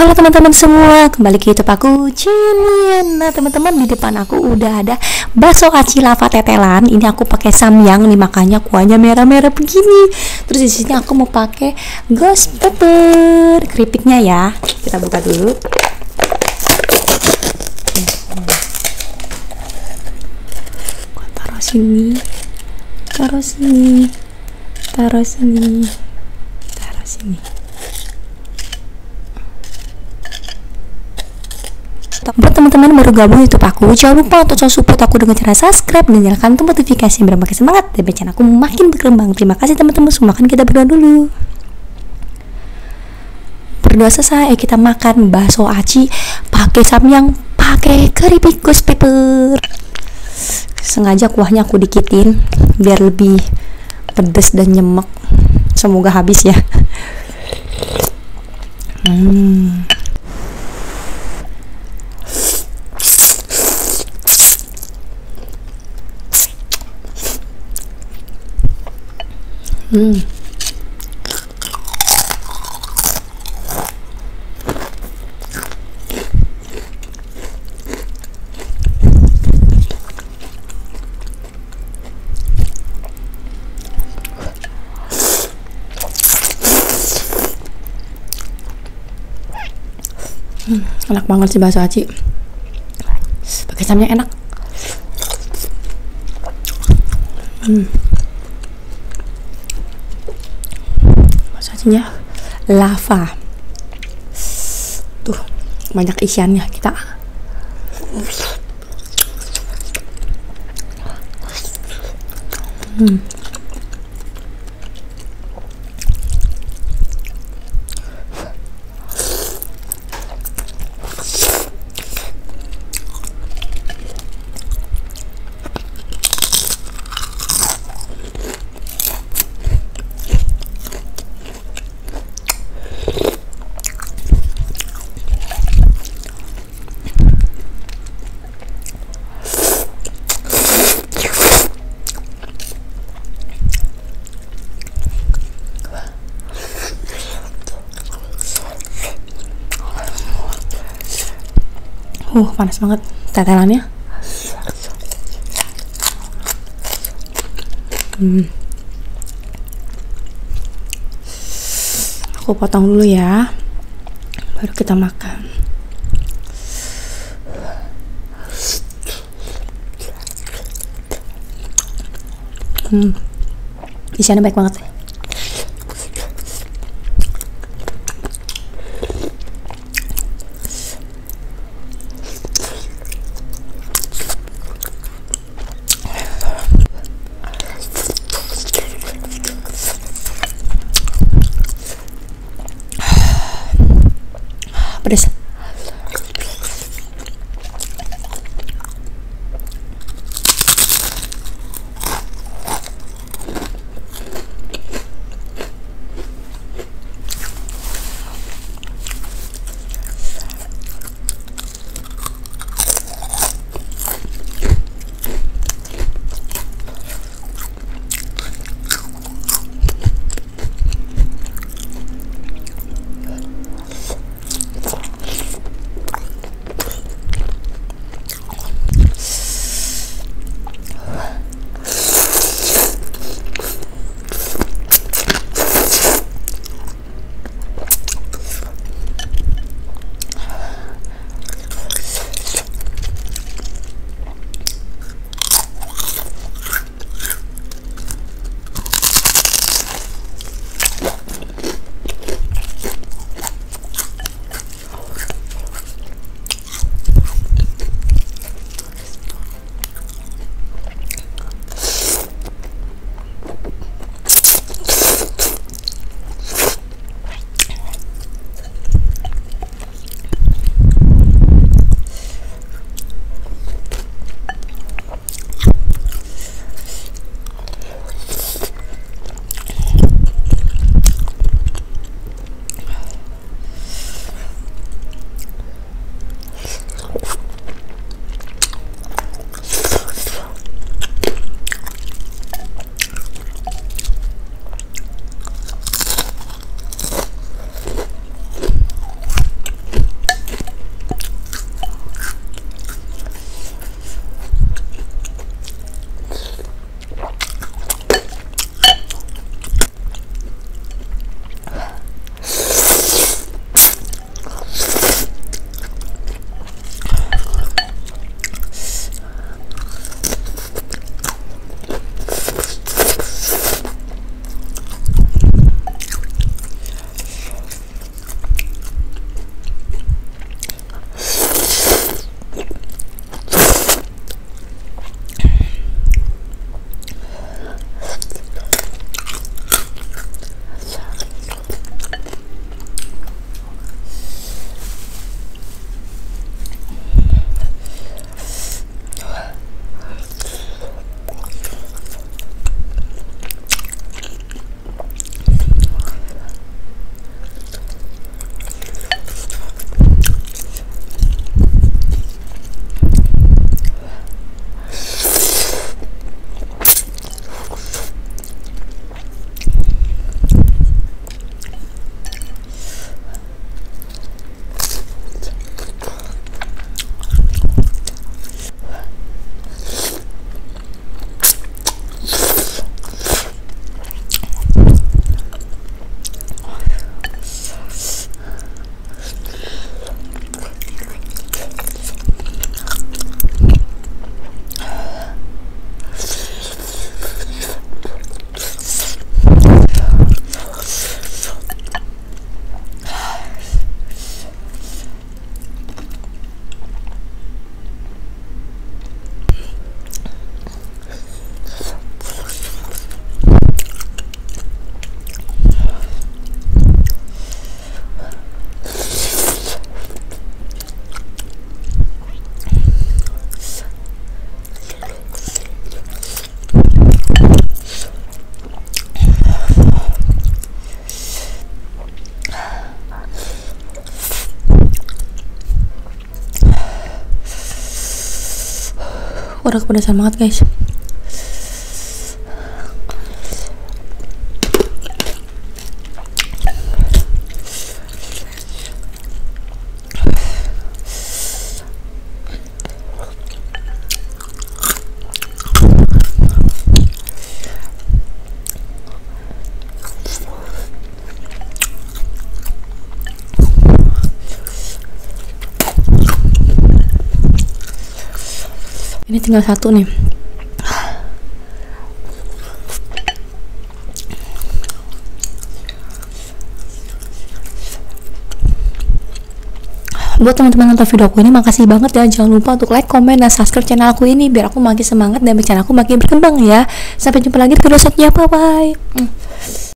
Halo teman-teman semua, kembali ke YouTube aku, Cilian. Nah teman-teman, di depan aku udah ada bakso aci lava tetelan. Ini aku pakai samyang nih, makanya kuahnya merah-merah begini. Terus di sini aku mau pakai ghost pepper, keripiknya ya. Kita buka dulu. Taruh sini, taruh sini, taruh sini, taruh sini. Buat teman-teman baru gabung YouTube aku, jangan lupa untuk support aku dengan cara subscribe dan nyalakan tombol notifikasi biar makin semangat dan channel aku makin berkembang. Terima kasih teman-teman semua. Kan kita berdoa dulu. Berdoa selesai, kita makan bakso aci pakai samyang, pakai keripik ghost pepper. Sengaja kuahnya aku dikitin biar lebih pedas dan nyemek. Semoga habis ya. Enak banget sih bakso aci pakai samyang, enak. Bakso acinya lava tuh, banyak isiannya. Kita panas banget tetelannya. Aku potong dulu ya, baru kita makan. Isiannya baik banget. Pedas. Udah kepedesan banget guys. Ini tinggal satu nih. Buat teman-teman nonton video aku ini, makasih banget ya. Jangan lupa untuk like, komen, dan subscribe channel aku ini biar aku makin semangat dan channel aku makin berkembang ya. Sampai jumpa lagi di video selanjutnya. Bye bye.